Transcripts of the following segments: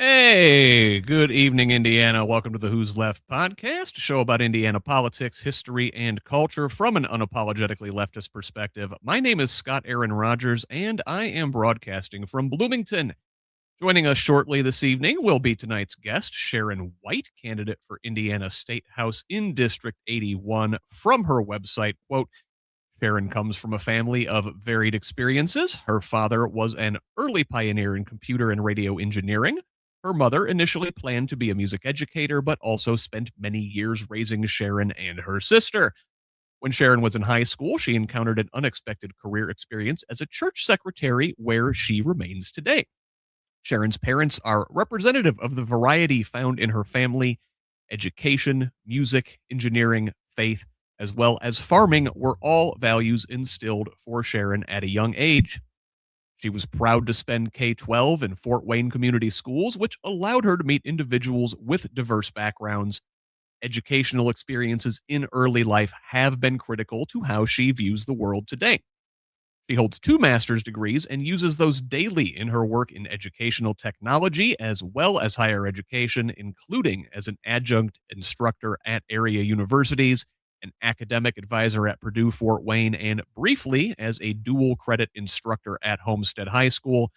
Hey, good evening, Indiana. Welcome to the Who's Left Podcast, a show about Indiana politics, history, and culture from an unapologetically leftist perspective. My name is Scott Aaron Rogers, and I am broadcasting from Bloomington. Joining us shortly this evening will be tonight's guest, Sharon Wight, candidate for Indiana State House in District 81. From her website, quote, Sharon comes from a family of varied experiences. Her father was an early pioneer in computer and radio engineering. Her mother initially planned to be a music educator, but also spent many years raising Sharon and her sister. When Sharon was in high school, she encountered an unexpected career experience as a church secretary, where she remains today. Sharon's parents are representative of the variety found in her family. Education, music, engineering, faith, as well as farming were all values instilled for Sharon at a young age. She was proud to spend K-12 in Fort Wayne community schools, which allowed her to meet individuals with diverse backgrounds. Educational experiences in early life have been critical to how she views the world today. She holds 2 master's degrees and uses those daily in her work in educational technology as well as higher education, including as an adjunct instructor at area universities, an academic advisor at Purdue Fort Wayne, and briefly as a dual credit instructor at Homestead High School.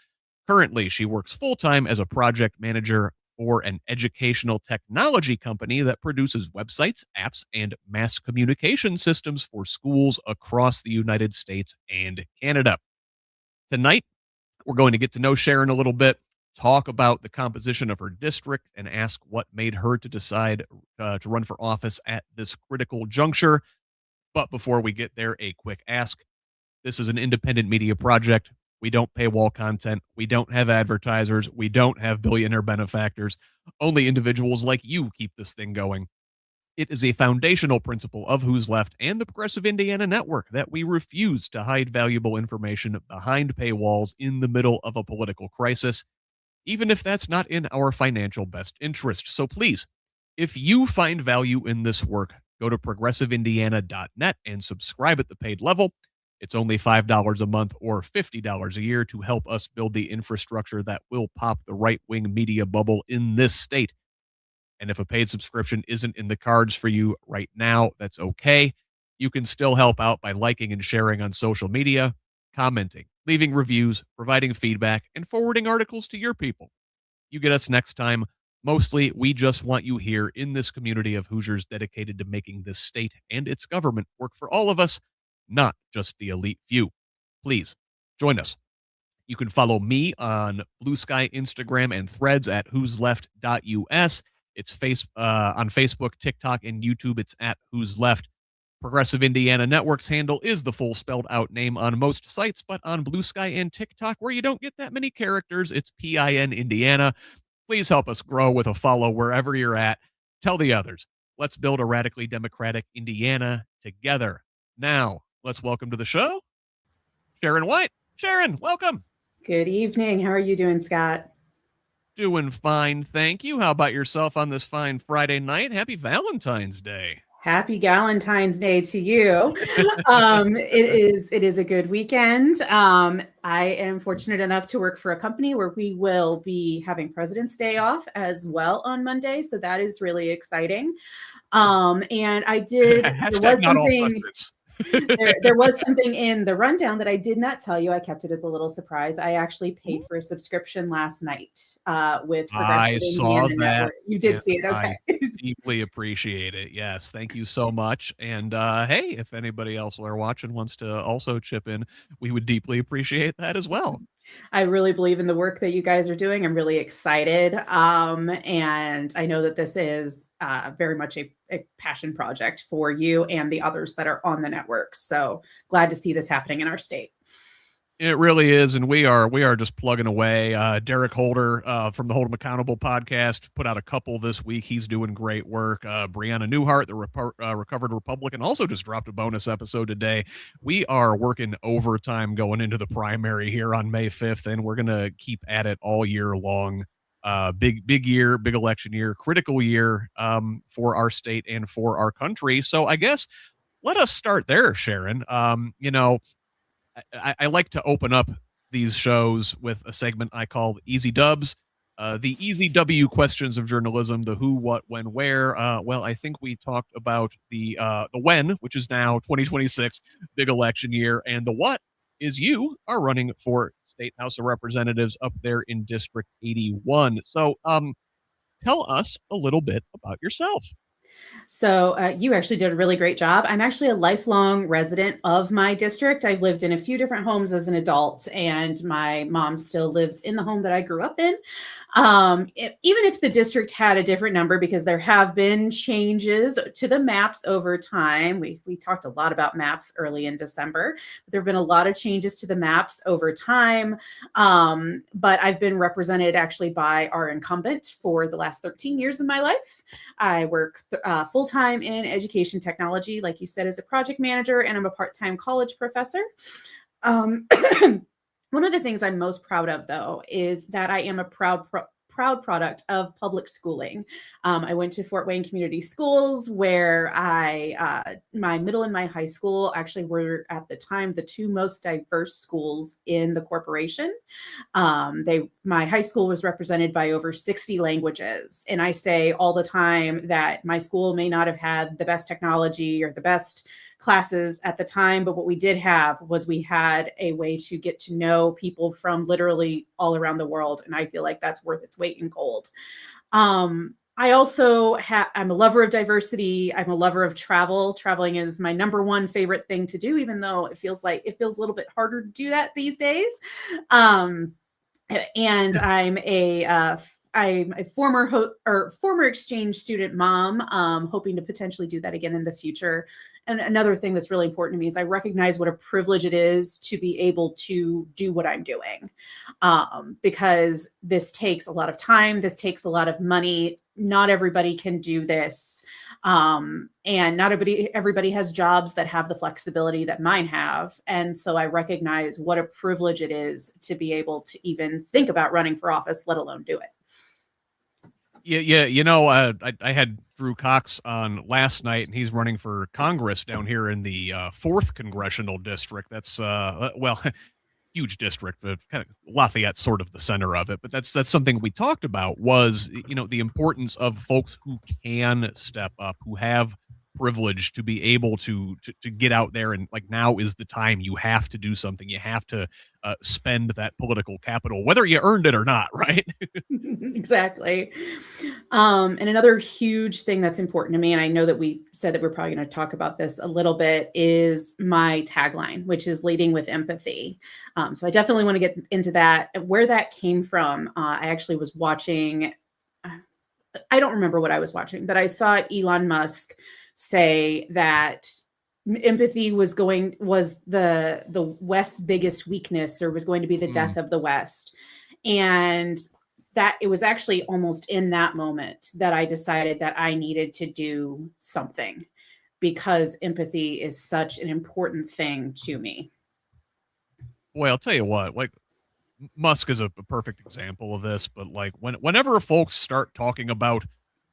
Currently, she works full-time as a project manager for an educational technology company that produces websites, apps, and mass communication systems for schools across the United States and Canada. Tonight, we're going to get to know Sharon a little bit, talk about the composition of her district, and ask what made her to decide to run for office at this critical juncture. But before we get there, a quick ask. This is an independent media project. We don't paywall content. We don't have advertisers. We don't have billionaire benefactors. Only individuals like you keep this thing going. It is a foundational principle of Who's Left and the Progressive Indiana Network that we refuse to hide valuable information behind paywalls in the middle of a political crisis, even if that's not in our financial best interest. So please, if you find value in this work, go to progressiveindiana.net and subscribe at the paid level. It's only $5 a month or $50 a year to help us build the infrastructure that will pop the right-wing media bubble in this state. And if a paid subscription isn't in the cards for you right now, that's okay. You can still help out by liking and sharing on social media, commenting, leaving reviews, providing feedback, and forwarding articles to your people. You get us next time. Mostly, we just want you here in this community of Hoosiers dedicated to making this state and its government work for all of us, not just the elite few. Please join us. You can follow me on Blue Sky, Instagram, and Threads at whosleft.us. It's on Facebook, TikTok, and YouTube. It's at Who's Left. Progressive Indiana Network's handle is the full spelled out name on most sites, but on Blue Sky and TikTok, where you don't get that many characters, it's PIN Indiana. Please help us grow with a follow wherever you're at. Tell the others. Let's build a radically democratic Indiana together. Now, let's welcome to the show, Sharon Wight. Sharon, welcome. Good evening. How are you doing, Scott? Doing fine, thank you. How about yourself on this fine Friday night? Happy Valentine's Day. Happy Galentine's Day to you. It is a good weekend. I am fortunate enough to work for a company where we will be having President's Day off as well on Monday, so that is really exciting. And I did. There was something in the rundown that I did not tell you. I kept it as a little surprise. I actually paid for a subscription last night with Progressive I saw Indiana that. Network. You did see it. Okay. I deeply appreciate it. Yes. Thank you so much. And hey, if anybody else are watching wants to also chip in, we would deeply appreciate that as well. I really believe in the work that you guys are doing. I'm really excited. And I know that this is very much a passion project for you and the others that are on the network. So glad to see this happening in our state. It really is, and we are just plugging away. Derek Holder from the Hold 'em Accountable podcast put out a couple this week. He's doing great work. Brianna Newhart, the recovered Republican, also just dropped a bonus episode today. We are working overtime going into the primary here on May 5th, and we're going to keep at it all year long. Big year, big election year, critical year for our state and for our country. So I guess let us start there, Sharon. I like to open up these shows with a segment I call Easy Dubs. the easy W questions of journalism, the who, what, when, where. Well, I think we talked about the when, which is now 2026, big election year, and the what is you are running for State House of Representatives up there in District 81. So tell us a little bit about yourself. So you actually did a really great job. I'm actually a lifelong resident of my district. I've lived in a few different homes as an adult, and my mom still lives in the home that I grew up in. Even if the district had a different number, because there have been changes to the maps over time. We talked a lot about maps early in December. There have been a lot of changes to the maps over time. But I've been represented actually by our incumbent for the last 13 years of my life. I work full-time in education technology, like you said, as a project manager, and I'm a part-time college professor. One of the things I'm most proud of, though, is that I am a proud product of public schooling. I went to Fort Wayne Community Schools, where my middle and my high school actually were at the time the two most diverse schools in the corporation. My high school was represented by over 60 languages. And I say all the time that my school may not have had the best technology or the best classes at the time, but what we did have was we had a way to get to know people from literally all around the world. And I feel like that's worth its weight in gold. I also I'm a lover of diversity. I'm a lover of travel. Traveling is my number one favorite thing to do, even though it feels a little bit harder to do that these days. And I'm a former exchange student mom, hoping to potentially do that again in the future. And another thing that's really important to me is I recognize what a privilege it is to be able to do what I'm doing, because this takes a lot of time. This takes a lot of money. Not everybody can do this. And not everybody has jobs that have the flexibility that mine have. And so I recognize what a privilege it is to be able to even think about running for office, let alone do it. Yeah. I had Drew Cox on last night, and he's running for Congress down here in the 4th congressional district. That's huge district, but kind of Lafayette's sort of the center of it. But that's something we talked about was, the importance of folks who can step up, who have privilege to be able to get out there, and like, now is the time. You have to do something. You have to spend that political capital, whether you earned it or not, right? Exactly. And another huge thing that's important to me, and I know that we said that we're probably going to talk about this a little bit, is my tagline, which is leading with empathy. So I definitely want to get into that, where that came from. I actually was watching, I don't remember what I was watching, but I saw Elon Musk say that empathy was the West's biggest weakness, or was going to be the death of the West. And that it was actually almost in that moment that I decided that I needed to do something, because empathy is such an important thing to me. Well, I'll tell you what, like, Musk is a perfect example of this, but like, whenever folks start talking about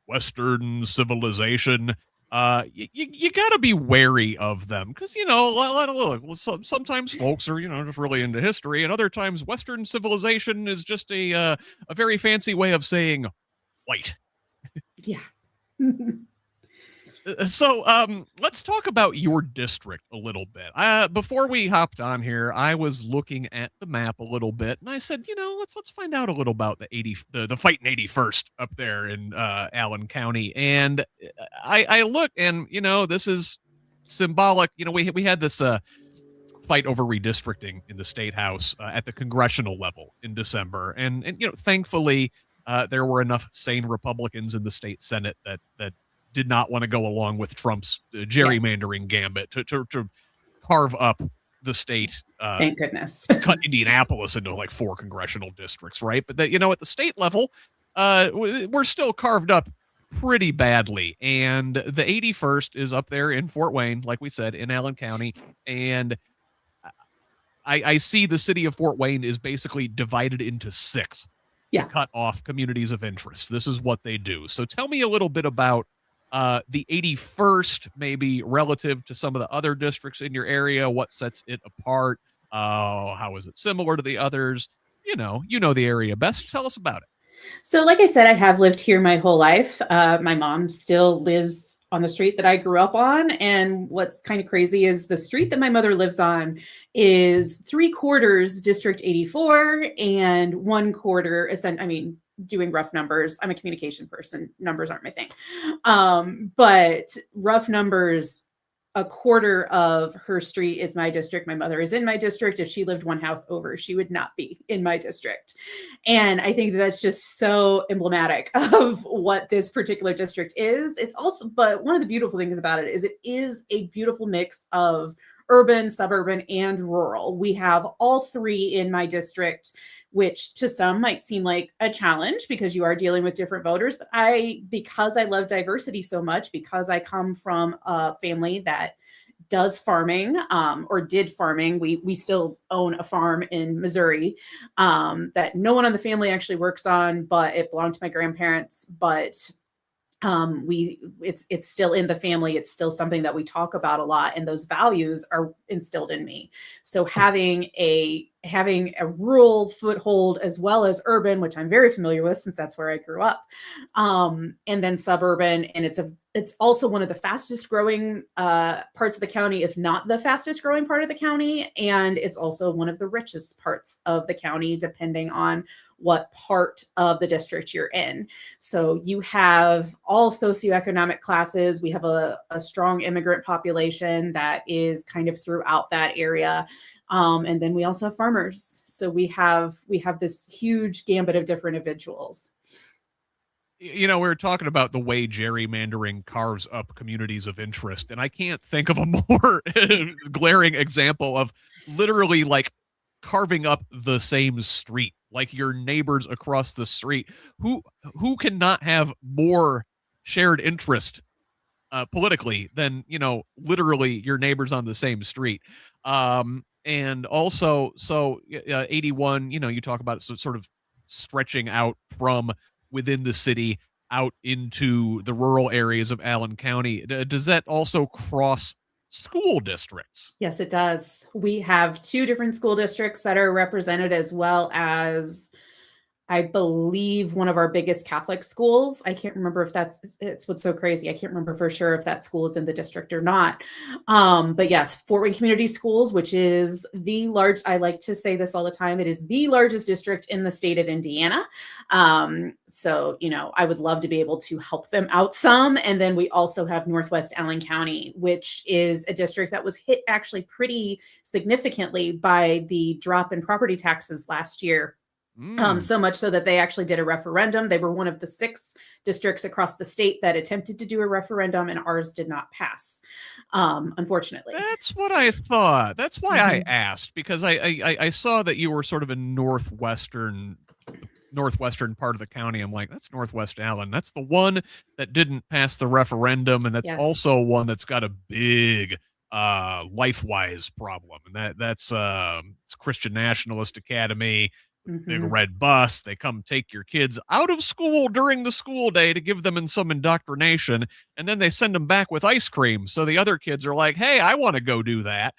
Western civilization, you got to be wary of them, because sometimes folks are just really into history, and other times Western civilization is just a very fancy way of saying white. Yeah. So let's talk about your district a little bit. Before we hopped on here, I was looking at the map a little bit, and I said, let's find out a little about the fight in 81st up there in Allen County. And I look, and this is symbolic. We had this fight over redistricting in the state house at the congressional level in December, and thankfully there were enough sane Republicans in the state Senate that did not want to go along with Trump's gerrymandering gambit to carve up the state. Thank goodness. Cut Indianapolis into like 4 congressional districts, right? But that, at the state level, we're still carved up pretty badly. And the 81st is up there in Fort Wayne, like we said, in Allen County. And I see the city of Fort Wayne is basically divided into 6. Yeah. Cut off communities of interest. This is what they do. So tell me a little bit about the 81st, maybe relative to some of the other districts in your area. What sets it apart? How is it similar to the others? You know the area best. Tell us about it. So, like I said, I have lived here my whole life. My mom still lives on the street that I grew up on. And what's kind of crazy is the street that my mother lives on is 3/4 District 84 and 1/4, I mean, doing rough numbers. I'm a communication person. Numbers aren't my thing. But rough numbers, a quarter of her street is my district. My mother is in my district. If she lived one house over, she would not be in my district. And I think that's just so emblematic of what this particular district is. It's also, but one of the beautiful things about it is a beautiful mix of urban, suburban, and rural. We have all three in my district, which to some might seem like a challenge because you are dealing with different voters. But because I love diversity so much, because I come from a family that does farming, or did farming. We still own a farm in Missouri, that no one on the family actually works on, but it belonged to my grandparents. But it's still in the family. It's still something that we talk about a lot, and those values are instilled in me. So having a rural foothold as well as urban, which I'm very familiar with since that's where I grew up, and then suburban, and it's also one of the fastest growing parts of the county, if not the fastest growing part of the county, and it's also one of the richest parts of the county, depending on what part of the district you're in. So you have all socioeconomic classes. We have a strong immigrant population that is kind of throughout that area. And then we also have farmers. So we have this huge gambit of different individuals. We were talking about the way gerrymandering carves up communities of interest, and I can't think of a more glaring example of literally like carving up the same street, like your neighbors across the street who cannot have more shared interest politically than literally your neighbors on the same street. And also, so 81, you talk about sort of stretching out from within the city out into the rural areas of Allen County. Does that also cross school districts? Yes, it does. We have 2 different school districts that are represented, as well as, I believe, one of our biggest Catholic schools. I can't remember if it's what's so crazy. I can't remember for sure if that school is in the district or not. But yes, Fort Wayne Community Schools, which is I like to say this all the time, it is the largest district in the state of Indiana. So, I would love to be able to help them out some. And then we also have Northwest Allen County, which is a district that was hit actually pretty significantly by the drop in property taxes last year. So much so that they actually did a referendum. They were one of the 6 districts across the state that attempted to do a referendum, and ours did not pass, unfortunately. That's what I thought. That's why I asked, because I saw that you were sort of in northwestern part of the county. I'm like, that's Northwest Allen. That's the one that didn't pass the referendum, and that's also one that's got a big life-wise problem, and that's it's Christian Nationalist Academy. Big red bus. They come take your kids out of school during the school day to give them in some indoctrination, and then they send them back with ice cream. So the other kids are like, hey, I want to go do that.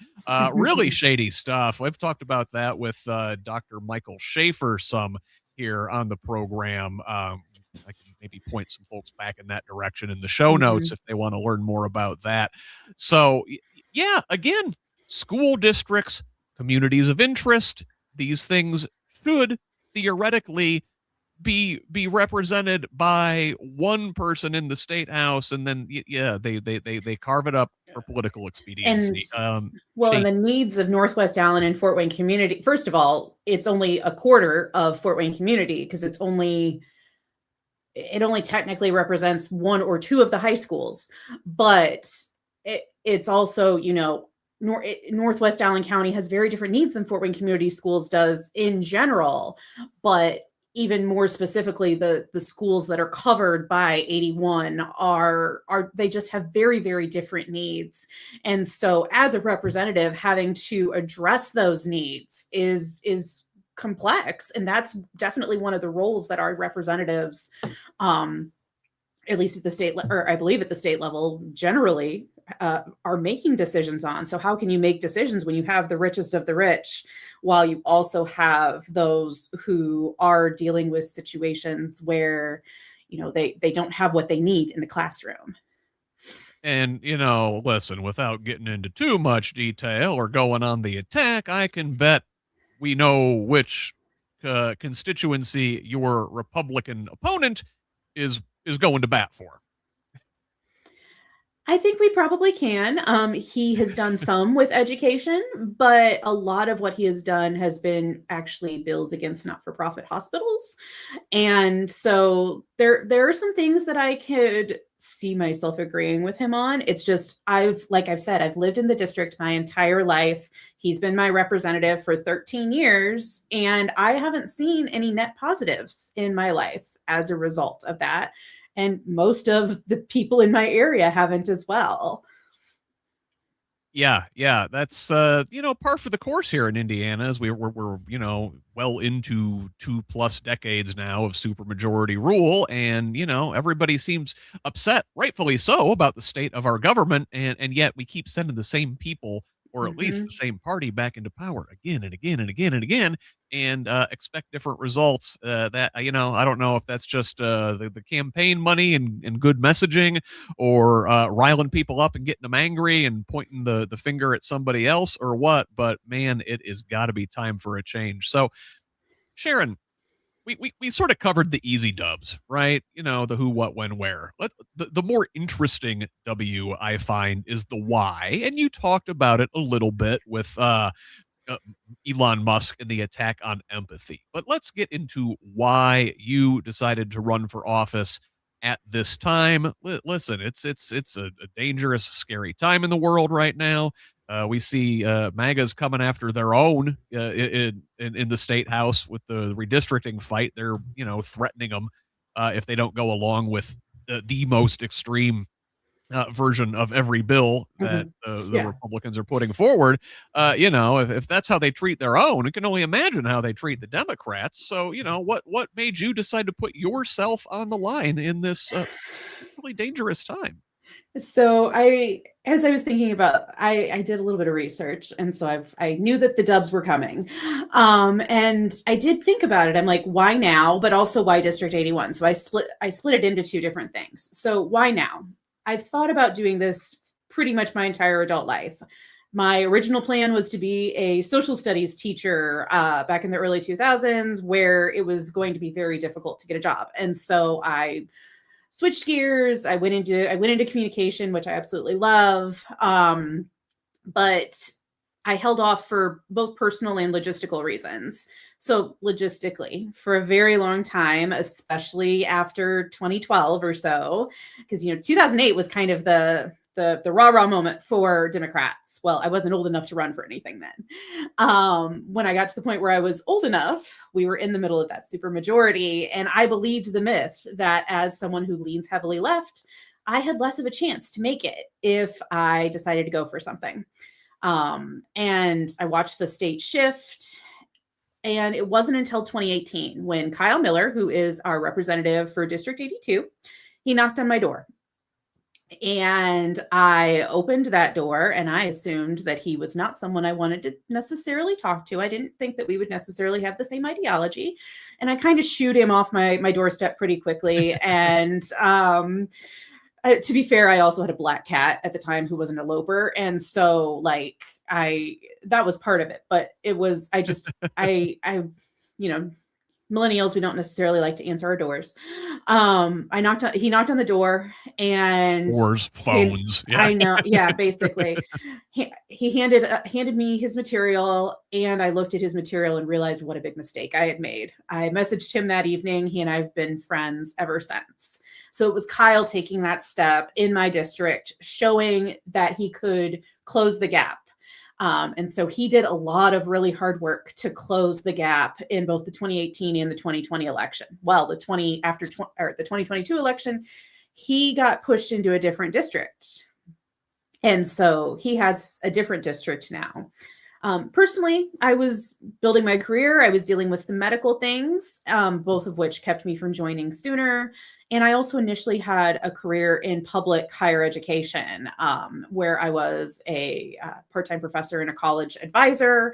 Really shady stuff. I've talked about that with Dr. Michael Schaefer some here on the program. I can maybe point some folks back in that direction in the show notes if they want to learn more about that. So yeah, again, school districts, communities of interest, these things should theoretically be represented by one person in the state house, and then they carve it up for political expediency. And the needs of Northwest Allen and Fort Wayne Community. First of all, it's only a quarter of Fort Wayne Community because it only technically represents 1 or 2 of the high schools, but it's also, Northwest Allen County has very different needs than Fort Wayne Community Schools does in general, but even more specifically, the schools that are covered by 81 are they just have very, very different needs. And so as a representative, having to address those needs is complex. And that's definitely one of the roles that our representatives, at least at the state, or I believe at the state level, generally are making decisions on. So how can you make decisions when you have the richest of the rich, while you also have those who are dealing with situations where, they don't have what they need in the classroom? And, listen, without getting into too much detail or going on the attack, I can bet we know which constituency your Republican opponent is going to bat for. I think we probably can. He has done some with education, but a lot of what he has done has been actually bills against not-for-profit hospitals. And so there are some things that I could see myself agreeing with him on. It's just like I've said, I've lived in the district my entire life. He's been my representative for 13 years, and I haven't seen any net positives in my life as a result of that. And most of the people in my area haven't as well. Yeah, that's par for the course here in Indiana, as we're well into 2+ decades now of supermajority rule, and everybody seems upset, rightfully so, about the state of our government, and yet we keep sending the same people, or at least the same party, back into power again and again and again and again, and expect different results. That I don't know if that's just the campaign money and good messaging, or riling people up and getting them angry and pointing the finger at somebody else, or what. But man, it is got to be time for a change. So, Sharon, we sort of covered the easy dubs, right? The who, what, when, where. The more interesting W, I find, is the why, and you talked about it a little bit with Elon Musk and the attack on empathy. But let's get into why you decided to run for office at this time. Listen, it's a dangerous, scary time in the world right now. We see MAGA's coming after their own in the state house with the redistricting fight. They're threatening them if they don't go along with the most extreme version of every bill that the Republicans are putting forward. If that's how they treat their own, you can only imagine how they treat the Democrats. So, what made you decide to put yourself on the line in this really dangerous time? So as I was thinking about, I did a little bit of research, and so I knew that the dubs were coming, and I did think about it. I'm like, why now? But also, why District 81? So I split it into two different things. So why now? I've thought about doing this pretty much my entire adult life. My original plan was to be a social studies teacher back in the early 2000s, where it was going to be very difficult to get a job, and so I switched gears. I went into communication, which I absolutely love. But I held off for both personal and logistical reasons. So logistically, for a very long time, especially after 2012 or so, because 2008 was kind of the rah-rah moment for Democrats. Well, I wasn't old enough to run for anything then. When I got to the point where I was old enough, we were in the middle of that supermajority, and I believed the myth that as someone who leans heavily left, I had less of a chance to make it if I decided to go for something. And I watched the state shift. And it wasn't until 2018 when Kyle Miller, who is our representative for District 82, he knocked on my door. And I opened that door, and I assumed that he was not someone I wanted to necessarily talk to. I didn't think that we would necessarily have the same ideology. And I kind of shooed him off my doorstep pretty quickly. And to be fair, I also had a black cat at the time who was an eloper. And so that was part of it. But it was, millennials, we don't necessarily like to answer our doors. He knocked on the door, and doors, phones. Yeah. I know. Yeah, basically. He handed me his material, and I looked at his material and realized what a big mistake I had made. I messaged him that evening. He and I have been friends ever since. So it was Kyle taking that step in my district, showing that he could close the gap. And so he did a lot of really hard work to close the gap in both the 2018 and the 2020 election. Well, the 2022 election, he got pushed into a different district. And so he has a different district now. Personally, I was building my career. I was dealing with some medical things, both of which kept me from joining sooner. And I also initially had a career in public higher education, where I was a part-time professor and a college advisor.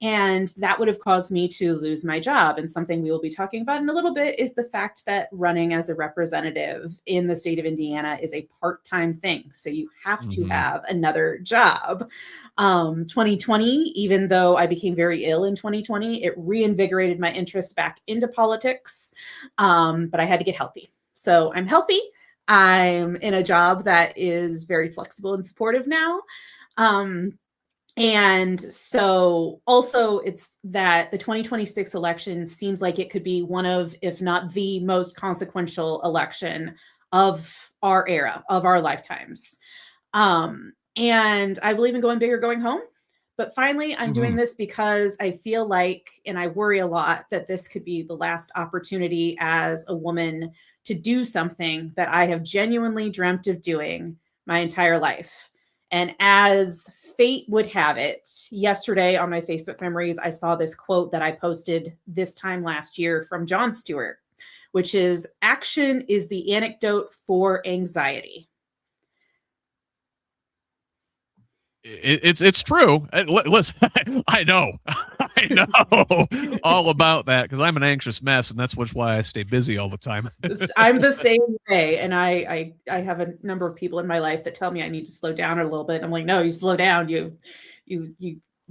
And that would have caused me to lose my job. And something we will be talking about in a little bit is the fact that running as a representative in the state of Indiana is a part-time thing. So you have to have another job. 2020, even though I became very ill in 2020, it reinvigorated my interest back into politics. But I had to get healthy. So I'm healthy. I'm in a job that is very flexible and supportive now. And so also it's that the 2026 election seems like it could be one of, if not the most consequential election of our era, of our lifetimes. And I believe in going big or going home. But finally, I'm doing this because I feel like, and I worry a lot, that this could be the last opportunity as a woman to do something that I have genuinely dreamt of doing my entire life. And as fate would have it, yesterday on my Facebook memories, I saw this quote that I posted this time last year from Jon Stewart, which is, "Action is the antidote for anxiety." It's true. Listen, I know all about that because I'm an anxious mess, and that's why I stay busy all the time. I'm the same way, and I have a number of people in my life that tell me I need to slow down a little bit. I'm like, no, you slow down. You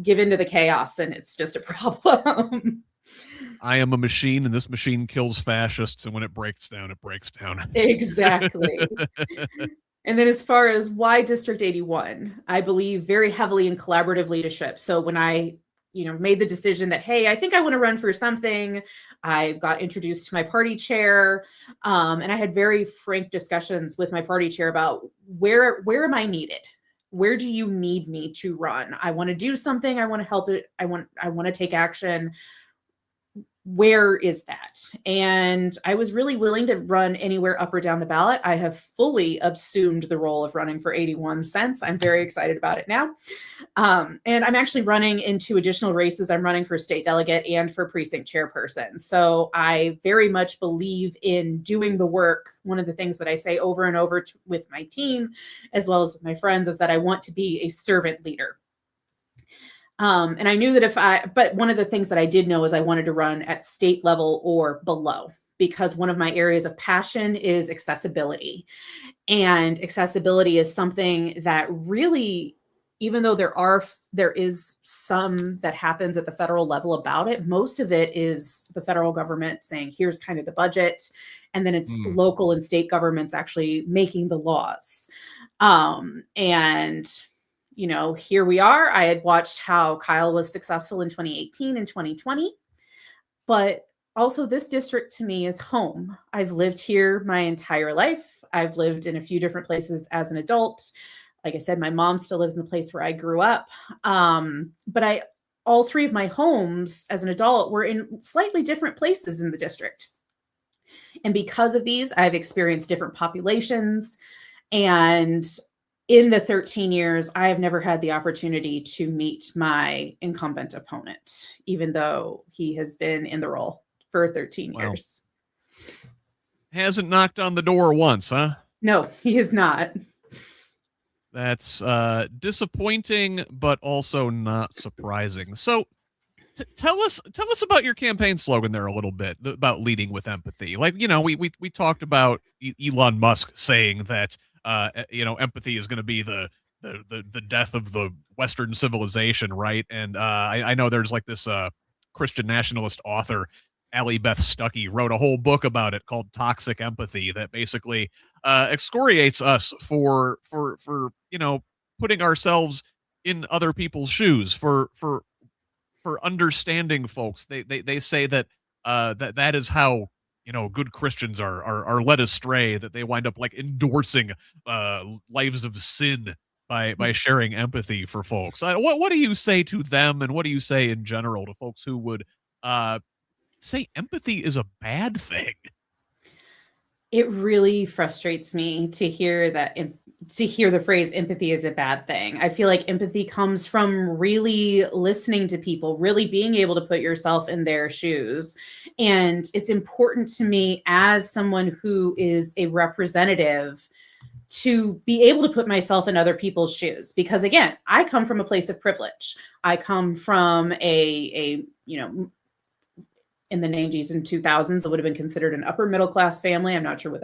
give into the chaos, and it's just a problem. I am a machine, and this machine kills fascists, and when it breaks down, it breaks down. Exactly. And then as far as why District 81, I believe very heavily in collaborative leadership. So when I, made the decision that, hey, I think I want to run for something, I got introduced to my party chair, and I had very frank discussions with my party chair about where am I needed? Where do you need me to run? I want to do something. I want to help it. I want to take action. Where is that? And I was really willing to run anywhere up or down the ballot. I have fully assumed the role of running for 81 since. I'm very excited about it now. And I'm actually running in 2 additional races. I'm running for state delegate and for precinct chairperson. So I very much believe in doing the work. One of the things that I say over and over with my team, as well as with my friends, is that I want to be a servant leader. And I knew that but one of the things that I did know is I wanted to run at state level or below, because one of my areas of passion is accessibility. And accessibility is something that really, even though there is some that happens at the federal level about it, most of it is the federal government saying, here's kind of the budget. And then it's local and state governments actually making the laws. And here we are. I had watched how Kyle was successful in 2018 and 2020, but also this district to me is home. I've lived here my entire life. I've lived in a few different places as an adult. Like I said, my mom still lives in the place where I grew up. But all 3 of my homes as an adult were in slightly different places in the district. And because of these, I've experienced different populations. And in the 13 years, I have never had the opportunity to meet my incumbent opponent, even though he has been in the role for 13 years. Hasn't knocked on the door once, huh? No, he is not. That's disappointing, but also not surprising. So tell us about your campaign slogan there a little bit, about leading with empathy. Like, we talked about Elon Musk saying that empathy is going to be the death of the Western civilization, right? And I know there's like this Christian nationalist author, Allie Beth Stuckey, wrote a whole book about it called Toxic Empathy, that basically excoriates us for putting ourselves in other people's shoes, for understanding folks. They say that that is how good Christians are led astray, that they wind up like endorsing lives of sin by sharing empathy for folks. What do you say to them, and what do you say in general to folks who would say empathy is a bad thing? It really frustrates me to hear that to hear the phrase empathy is a bad thing. I feel like empathy comes from really listening to people, really being able to put yourself in their shoes. And it's important to me as someone who is a representative to be able to put myself in other people's shoes, because again, I come from a place of privilege. I come from a in the 90s and 2000s, it would have been considered an upper middle class family. I'm not sure what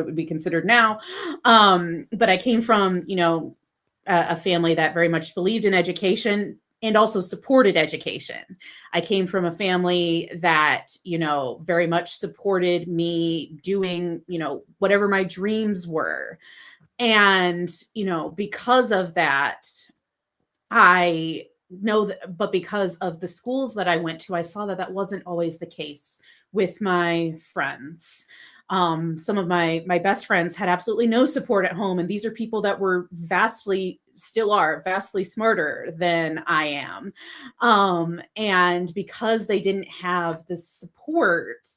it would be considered now. But I came from, a family that very much believed in education and also supported education. I came from a family that, very much supported me doing, whatever my dreams were. And, because of that, I know that, but because of the schools that I went to, I saw that that wasn't always the case with my friends. Some of my best friends had absolutely no support at home, and these are people that were still are vastly smarter than I am. And because they didn't have the support,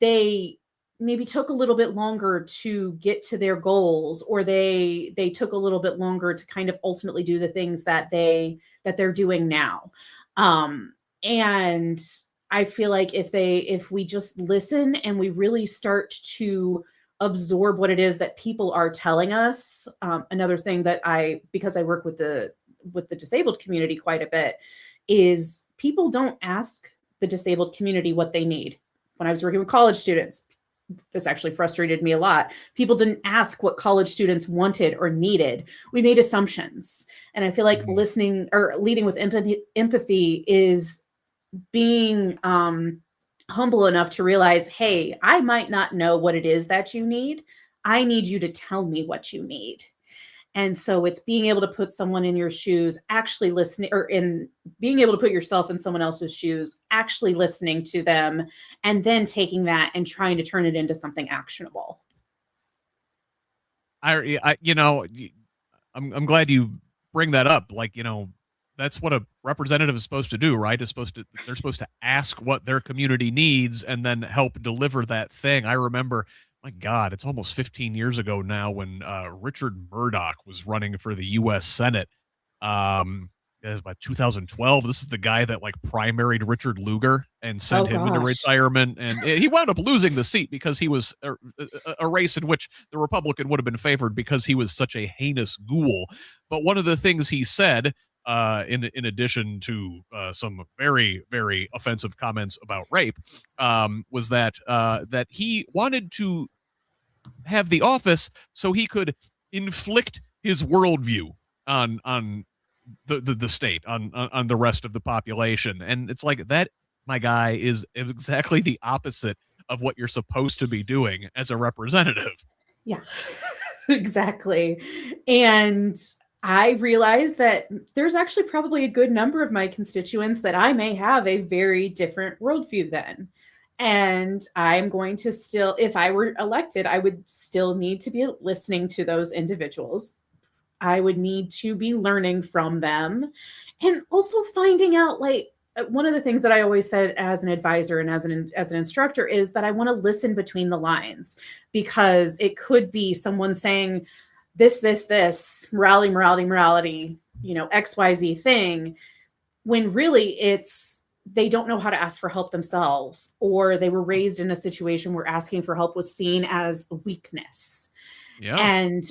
they maybe took a little bit longer to get to their goals, or they took a little bit longer to kind of ultimately do the things that they're doing now. And I feel like if we just listen and we really start to absorb what it is that people are telling us. Another thing that because I work with the disabled community quite a bit, is people don't ask the disabled community what they need. When I was working with college students, this actually frustrated me a lot. People didn't ask what college students wanted or needed. We made assumptions. And I feel like listening or leading with empathy is being humble enough to realize, hey, I might not know what it is that you need. I need you to tell me what you need. And so it's being able to put someone in your shoes, actually listening, or in being able to put yourself in someone else's shoes, actually listening to them, and then taking that and trying to turn it into something actionable. I'm glad you bring that up. Like, that's what a representative is supposed to do, right? They're supposed to ask what their community needs and then help deliver that thing. I remember, my God, it's almost 15 years ago now when Richard Murdoch was running for the U.S. Senate. It was about 2012. This is the guy that primaried Richard Lugar and sent him into retirement. And he wound up losing the seat because he was a race in which the Republican would have been favored because he was such a heinous ghoul. But one of the things he said, in addition to some very, very offensive comments about rape, was that he wanted to have the office so he could inflict his worldview on the state, on the rest of the population. And it's like, that, my guy, is exactly the opposite of what you're supposed to be doing as a representative. Yeah, exactly. And I realized that there's actually probably a good number of my constituents that I may have a very different worldview than. And I'm going to still, if I were elected, I would still need to be listening to those individuals. I would need to be learning from them, and also finding out, one of the things that I always said as an advisor and as an instructor is that I want to listen between the lines, because it could be someone saying this, morality, XYZ thing, when really they don't know how to ask for help themselves, or they were raised in a situation where asking for help was seen as weakness. Yeah. And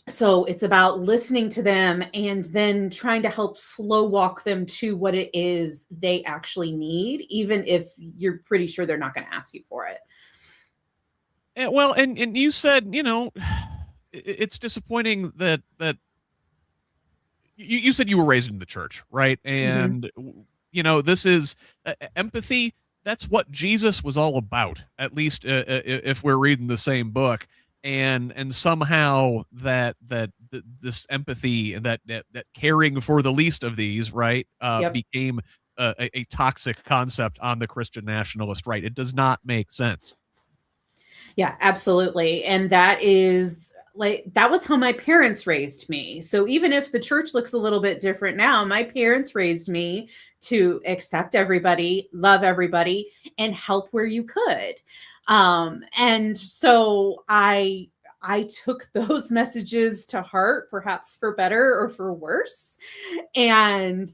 so it's about listening to them and then trying to help slow walk them to what it is they actually need, even if you're pretty sure they're not going to ask you for it. Well, and you said, it's disappointing that you said you were raised in the church, right? And, this is empathy. That's what Jesus was all about, at least if we're reading the same book. And somehow this empathy and that caring for the least of these, right, became a toxic concept on the Christian nationalist right. It does not make sense. Yeah, absolutely. And that was how my parents raised me. So even if the church looks a little bit different now, my parents raised me to accept everybody, love everybody, and help where you could. And so I I took those messages to heart, perhaps for better or for worse, and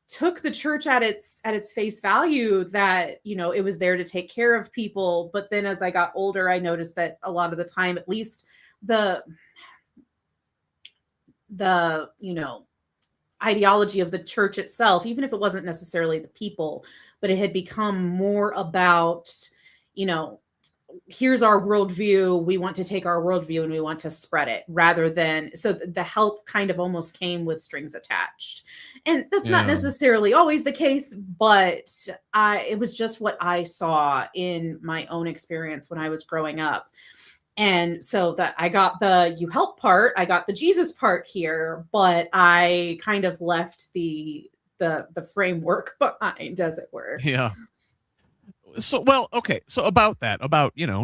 took the church at its face value, that it was there to take care of people. But then as I got older, I noticed that a lot of the time, at least the ideology of the church itself, even if it wasn't necessarily the people, but it had become more about, here's our worldview. We want to take our worldview and we want to spread it, rather than, so the help kind of almost came with strings attached. And that's not necessarily always the case, but it was just what I saw in my own experience when I was growing up. And so that I got the you help part, I got the Jesus part here, but I kind of left the framework behind, as it were. Yeah. So, well, okay. So about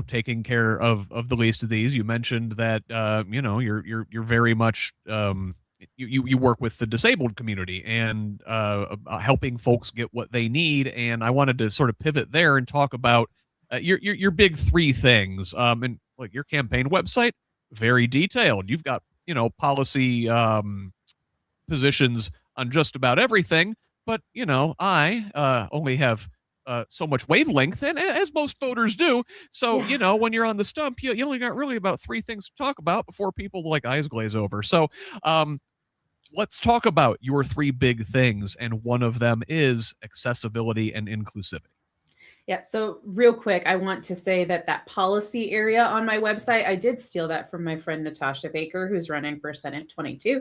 taking care of the least of these, you mentioned that, you're very much, you work with the disabled community and helping folks get what they need. And I wanted to sort of pivot there and talk about your big three things. And like your campaign website, very detailed. You've got, policy positions on just about everything. But, I only have so much wavelength, and as most voters do. So, when you're on the stump, you only got really about three things to talk about before people eyes glaze over. So let's talk about your three big things. And one of them is accessibility and inclusivity. Yeah. So real quick, I want to say that policy area on my website, I did steal that from my friend Natasha Baker, who's running for Senate 22.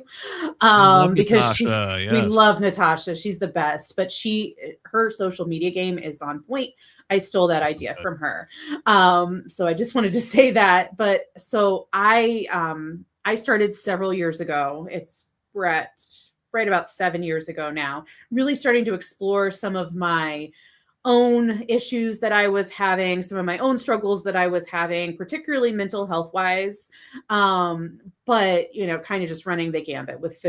Because we love Natasha. She's the best, but her social media game is on point. I stole that idea from her. So I just wanted to say that. But so I started several years ago. It's right about 7 years ago now, really starting to explore some of my own issues that I was having, some of my own struggles that I was having, particularly mental health wise. But, kind of just running the gambit with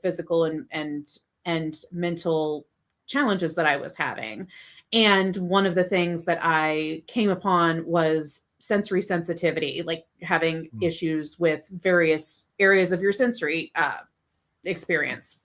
physical and mental challenges that I was having. And one of the things that I came upon was sensory sensitivity, like having issues with various areas of your sensory experience.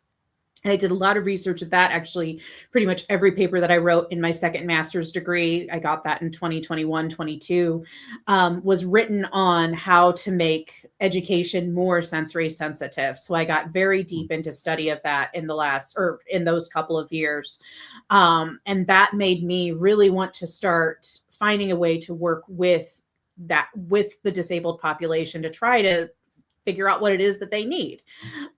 And I did a lot of research of that. Actually, pretty much every paper that I wrote in my second master's degree, I got that in 2021, 22, was written on how to make education more sensory sensitive. So I got very deep into study of that in those couple of years. And that made me really want to start finding a way to work with the disabled population to try to figure out what it is that they need.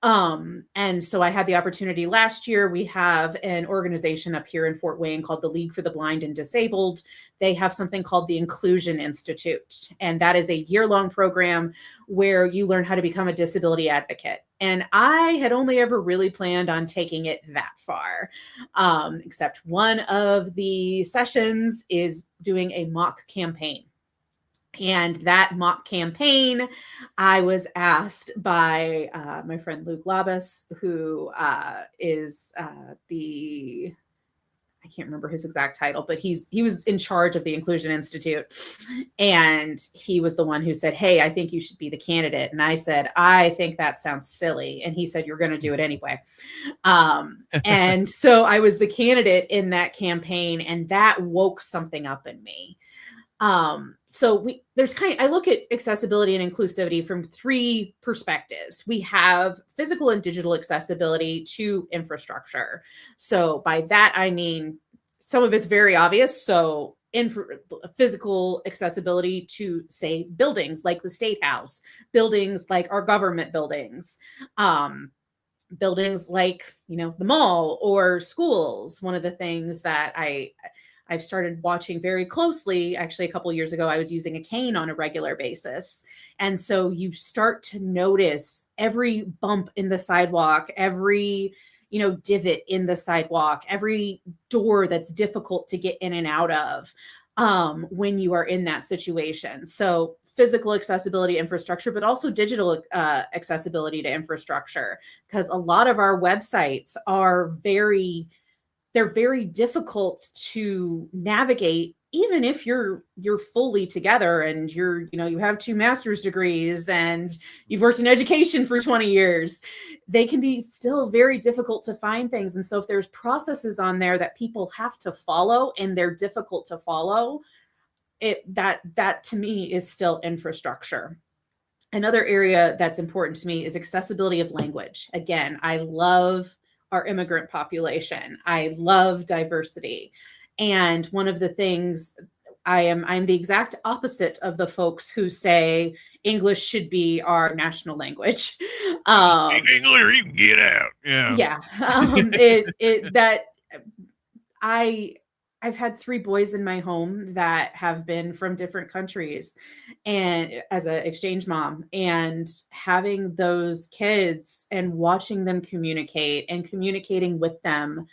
And so I had the opportunity last year. We have an organization up here in Fort Wayne called the League for the Blind and Disabled. They have something called the Inclusion Institute. And that is a year-long program where you learn how to become a disability advocate. And I had only ever really planned on taking it that far, except one of the sessions is doing a mock campaign. And that mock campaign, I was asked by my friend Luke Labus, who is I can't remember his exact title, but he was in charge of the Inclusion Institute. And he was the one who said, "Hey, I think you should be the candidate." And I said, "I think that sounds silly." And he said, "You're going to do it anyway." And so I was the candidate in that campaign, and that woke something up in me. So I look at accessibility and inclusivity from three perspectives. We have physical and digital accessibility to infrastructure. So by that, I mean, some of it's very obvious. So physical accessibility to, say, buildings like the State House, buildings like our government buildings, buildings like, the mall or schools. One of the things that I've started watching very closely. Actually, a couple of years ago, I was using a cane on a regular basis. And so you start to notice every bump in the sidewalk, every, divot in the sidewalk, every door that's difficult to get in and out of when you are in that situation. So physical accessibility infrastructure, but also digital accessibility to infrastructure, because a lot of our websites are they're very difficult to navigate even if you're fully together and you have 2 master's degrees and you've worked in education for 20 years, they can be still very difficult to find things. And so if there's processes on there that people have to follow and they're difficult to follow, that to me is still infrastructure. Another area that's important to me is accessibility of language. Again, I love our immigrant population. I love diversity. And one of the things I'm the exact opposite of the folks who say English should be our national language. Speak English or you can get out. Yeah. I've had 3 boys in my home that have been from different countries, and as an exchange mom, and having those kids and watching them communicate and communicating with them,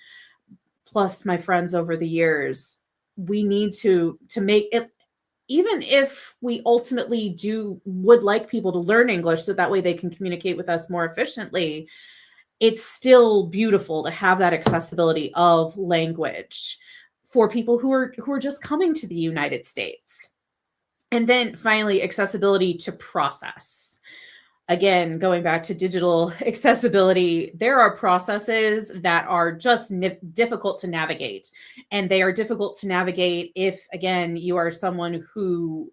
plus my friends over the years, we need to make it, even if we ultimately would like people to learn English so that way they can communicate with us more efficiently, it's still beautiful to have that accessibility of language for people who are just coming to the United States. And then finally, accessibility to process. Again, going back to digital accessibility, there are processes that are just difficult to navigate. And they are difficult to navigate if, again, you are someone who,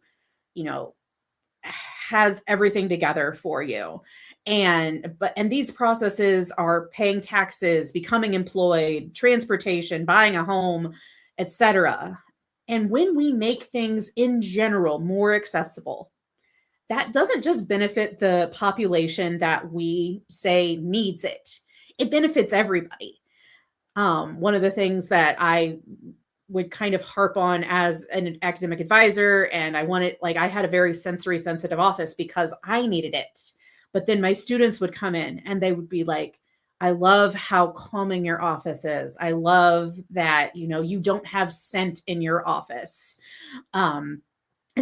has everything together for you. And these processes are paying taxes, becoming employed, transportation, buying a home, etc. And when we make things in general more accessible, that doesn't just benefit the population that we say needs it. It benefits everybody. One of the things that I would kind of harp on as an academic advisor, and I had a very sensory sensitive office because I needed it. But then my students would come in and they would be like, I love how calming your office is. I love that, you don't have scent in your office. And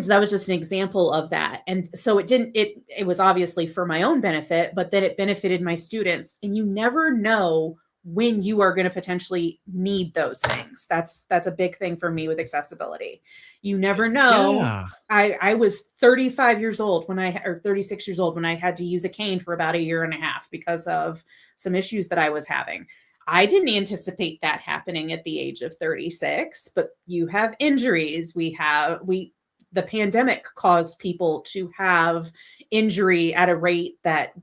so that was just an example of that. And so it was obviously for my own benefit, but then it benefited my students. And you never know when you are going to potentially need those things. That's a big thing for me with accessibility. You never know. Yeah. I was 35 years old or 36 years old when I had to use a cane for about 1.5 years because of some issues that I was having. I didn't anticipate that happening at the age of 36, but you have injuries. The pandemic caused people to have injury at a rate that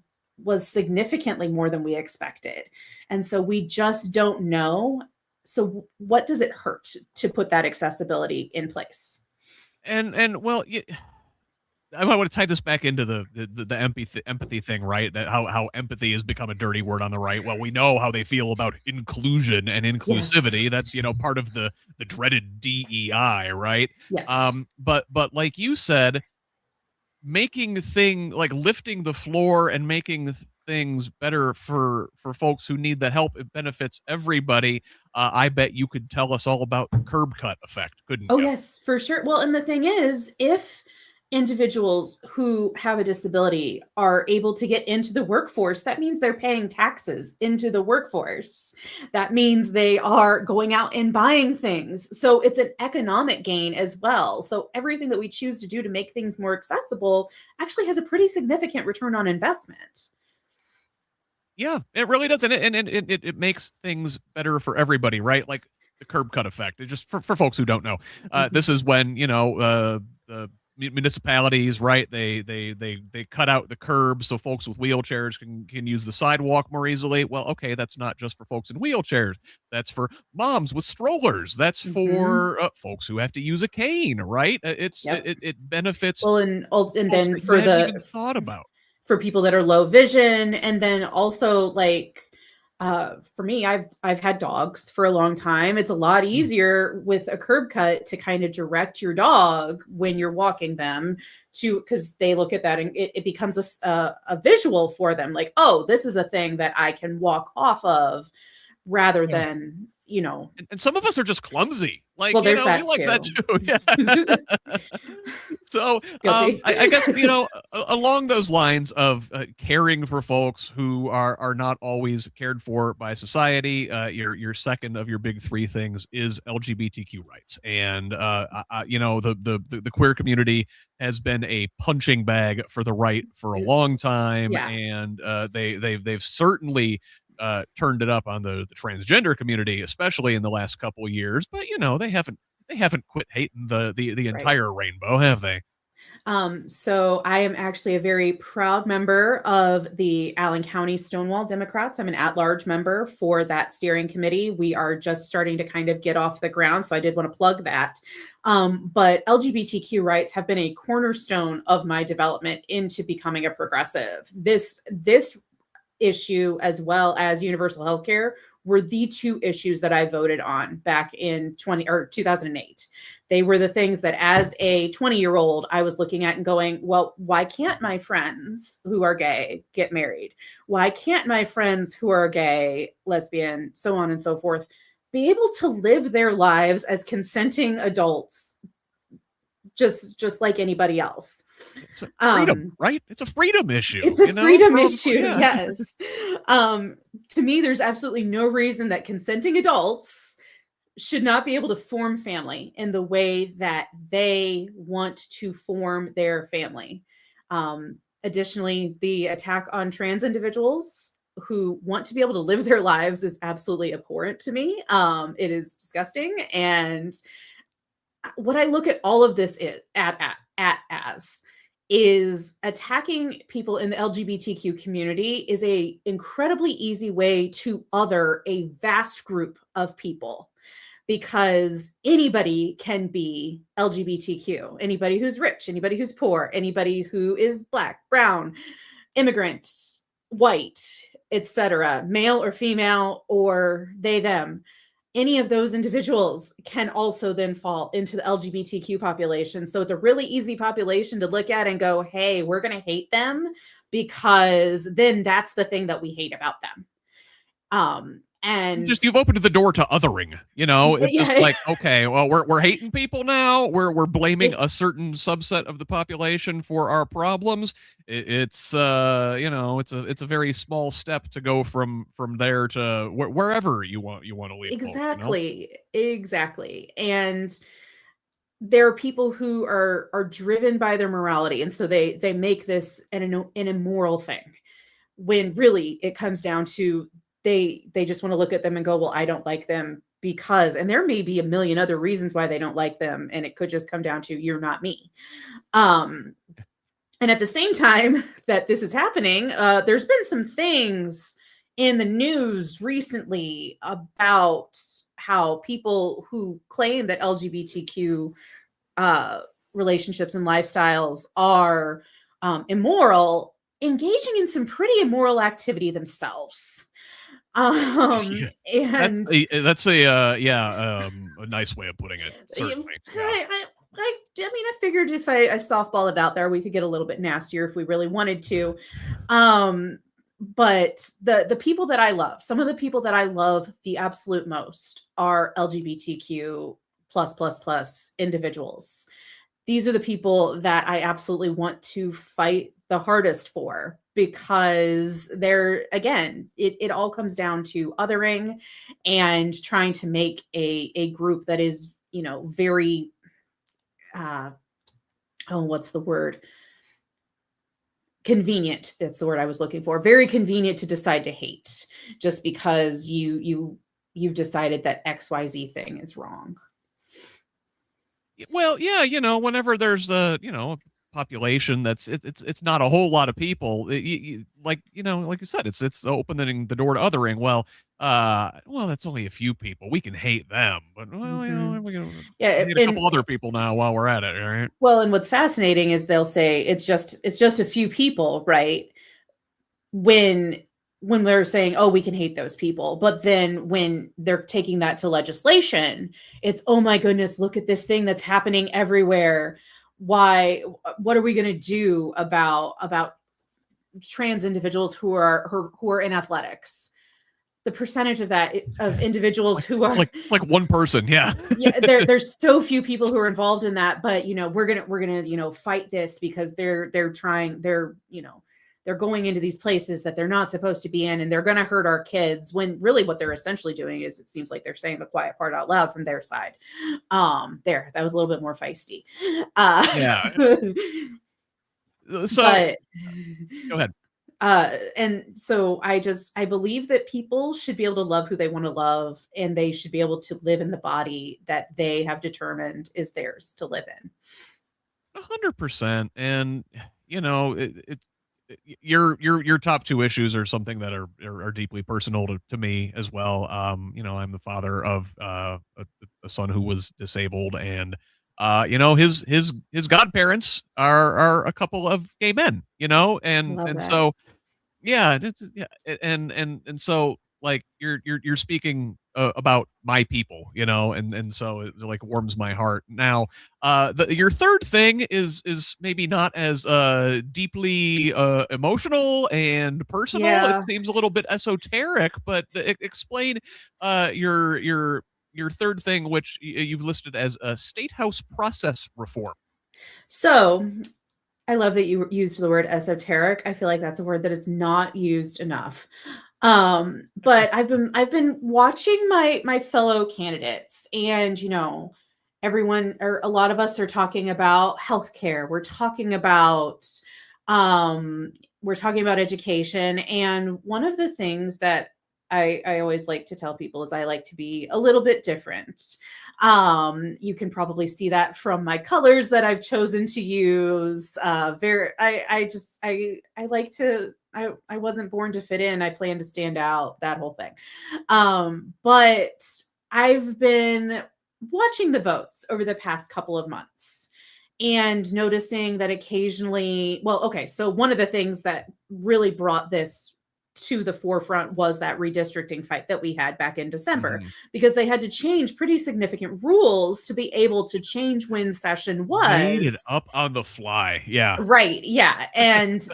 was significantly more than we expected. And so we just don't know. So what does it hurt to put that accessibility in place? And well, I want to tie this back into the empathy thing, right? That how empathy has become a dirty word on the right. Well, we know how they feel about inclusion and inclusivity. Yes. That's part of the dreaded DEI, right? Yes. But like you said, making lifting the floor and making things better for folks who need the help, it benefits everybody. I bet you could tell us all about the curb cut effect, couldn't you? Yes, for sure. Well, and the thing is, if individuals who have a disability are able to get into the workforce, that means they're paying taxes into the workforce. That means they are going out and buying things. So it's an economic gain as well. So everything that we choose to do to make things more accessible actually has a pretty significant return on investment. Yeah, it really does. And it makes things better for everybody, right? Like the curb cut effect. It just for folks who don't know, this is when, the municipalities, right? They cut out the curb so folks with wheelchairs can use the sidewalk more easily. Well, okay, that's not just for folks in wheelchairs. That's for moms with strollers. That's for folks who have to use a cane, right? It benefits. Well, and then for even thought about. For people that are low vision, and then also for me, I've had dogs for a long time. It's a lot easier with a curb cut to kind of direct your dog when you're walking them because they look at that and it becomes a visual for them. Like, oh, this is a thing that I can walk off of rather than, And some of us are just clumsy. Like, well, there's we that like that too. too. Yeah. So Guilty. I guess, along those lines of caring for folks who are not always cared for by society, your second of your big three things is LGBTQ rights. And, the queer community has been a punching bag for the right for a long time. Yeah. And they've certainly turned it up on the transgender community, especially in the last couple of years. But they haven't quit hating the entire rainbow, have they? So I am actually a very proud member of the Allen County Stonewall Democrats. I'm an at-large member for that steering committee. We are just starting to kind of get off the ground, so I did want to plug that. But LGBTQ rights have been a cornerstone of my development into becoming a progressive. This issue, as well as universal health care, were the two issues that I voted on back in 2008. They were the things that as a 20-year-old, I was looking at and going, well, why can't my friends who are gay get married? Why can't my friends who are gay, lesbian, so on and so forth, be able to live their lives as consenting adults just like anybody else? It's a freedom, right? It's a freedom issue. It's a freedom issue. Yeah. Yes. To me, there's absolutely no reason that consenting adults should not be able to form family in the way that they want to form their family. Additionally, the attack on trans individuals who want to be able to live their lives is absolutely abhorrent to me. It is disgusting. And what I look at all of this is attacking people in the LGBTQ community is a incredibly easy way to other a vast group of people, because anybody can be LGBTQ, anybody who's rich, anybody who's poor, anybody who is Black, brown, immigrant, white, etc., male or female, or they, them. Any of those individuals can also then fall into the LGBTQ population. So it's a really easy population to look at and go, hey, we're going to hate them because then that's the thing that we hate about them. And you've opened the door to othering, it's just like, okay, well, we're hating people now. We're blaming a certain subset of the population for our problems. It's a very small step to go from there to wherever you want to leave. Exactly. And there are people who are driven by their morality. And so they make this an immoral thing, when really it comes down to they just want to look at them and go, well, I don't like them because, and there may be a million other reasons why they don't like them. And it could just come down to, you're not me. And at the same time that this is happening, there's been some things in the news recently about how people who claim that LGBTQ relationships and lifestyles are immoral, engaging in some pretty immoral activity themselves. And that's a nice way of putting it. Certainly. I figured if I softball it out there, we could get a little bit nastier if we really wanted to. But the people that I love, some of the people that I love the absolute most are LGBTQ plus individuals. These are the people that I absolutely want to fight the hardest for, because they're, again, it all comes down to othering and trying to make a group that is, very, what's the word? Convenient. That's the word I was looking for. Very convenient to decide to hate just because you've decided that XYZ thing is wrong. Well, yeah, whenever there's a population it's not a whole lot of people, like you said, it's opening the door to othering. Well, that's only a few people. We can hate them, but we can hate a couple other people now while we're at it, right? Well, and what's fascinating is they'll say it's just a few people, right? When they're saying, oh, we can hate those people. But then when they're taking that to legislation, it's, oh my goodness, look at this thing that's happening everywhere. Why? What are we going to do about trans individuals who are in athletics? the percentage of that of individuals who are like one person. Yeah. Yeah, there's so few people who are involved in that, but we're gonna fight this because they're going into these places that they're not supposed to be in, and they're gonna hurt our kids, when really what they're essentially doing is, it seems like they're saying the quiet part out loud from their side. That was a little bit more feisty. Yeah. So But go ahead. and so I believe that people should be able to love who they want to love, and they should be able to live in the body that they have determined is theirs to live in. 100%. And your top two issues are something that are deeply personal to me as well. I'm the father of a son who was disabled, and his godparents are a couple of gay men, and Love so yeah, and so like you're speaking about my people, and so it like warms my heart. Now, your third thing is maybe not as deeply emotional and personal. It Yeah. seems a little bit esoteric, but explain your third thing, which you've listed as a state house process reform. So I love that you used the word esoteric. I feel like that's a word that is not used enough. But I've been watching my fellow candidates, and everyone, or a lot of us, are talking about healthcare. We're talking about education, and one of the things that I always like to tell people is I like to be a little bit different. You can probably see that from my colors that I've chosen to use. I like to, I wasn't born to fit in. I plan to stand out, that whole thing. But I've been watching the votes over the past couple of months and noticing that occasionally, so one of the things that really brought this to the forefront was that redistricting fight that we had back in December, Mhm. because they had to change pretty significant rules to be able to change when session Made it was. up on the fly. Yeah. Right. Yeah. And so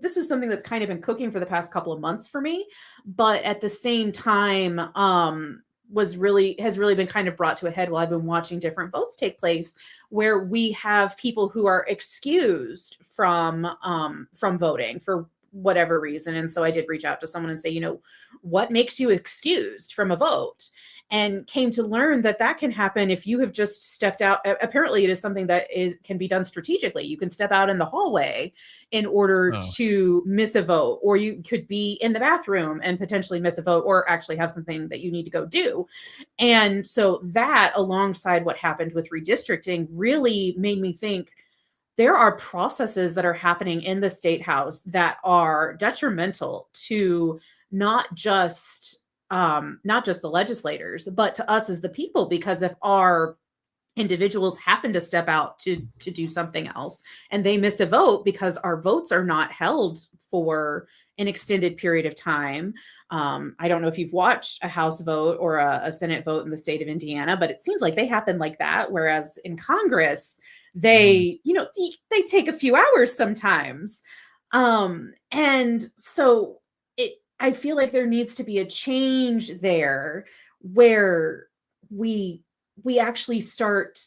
this is something that's kind of been cooking for the past couple of months for me, but at the same time, has really been kind of brought to a head while I've been watching different votes take place, where we have people who are excused from voting for whatever reason. And so I did reach out to someone and say, what makes you excused from a vote? And came to learn that can happen if you have just stepped out. Apparently, it is something that can be done strategically. You can step out in the hallway in order to miss a vote, or you could be in the bathroom and potentially miss a vote, or actually have something that you need to go do. And so that, alongside what happened with redistricting, really made me think there are processes that are happening in the state house that are detrimental to not just the legislators, but to us as the people. Because if our individuals happen to step out to do something else and they miss a vote because our votes are not held for an extended period of time. I don't know if you've watched a House vote or a Senate vote in the state of Indiana, but it seems like they happen like that. Whereas in Congress, they take a few hours sometimes. And so I feel like there needs to be a change there, where we actually start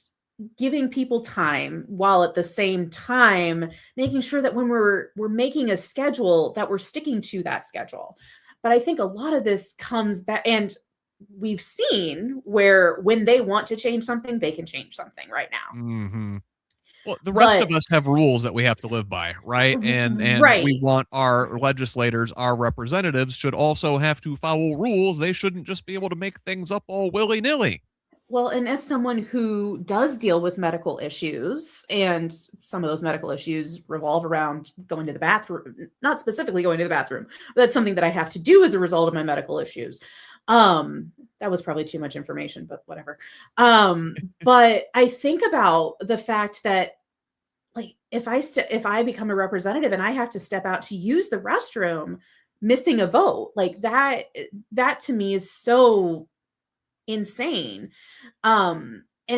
giving people time, while at the same time making sure that when we're making a schedule, that we're sticking to that schedule. But I think a lot of this comes back, and we've seen where when they want to change something, they can change something right now. Mm-hmm. Well, the rest of But us have rules that we have to live by, right? And we right. want our legislators, our representatives, should also have to follow rules. They shouldn't just be able to make things up all willy-nilly. Well, and as someone who does deal with medical issues, and some of those medical issues revolve around going to the bathroom, not specifically going to the bathroom, but that's something that I have to do as a result of my medical issues. That was probably too much information, but whatever. But I think about the fact that, like, if I become a representative and I have to step out to use the restroom, missing a vote, like that to me is so insane.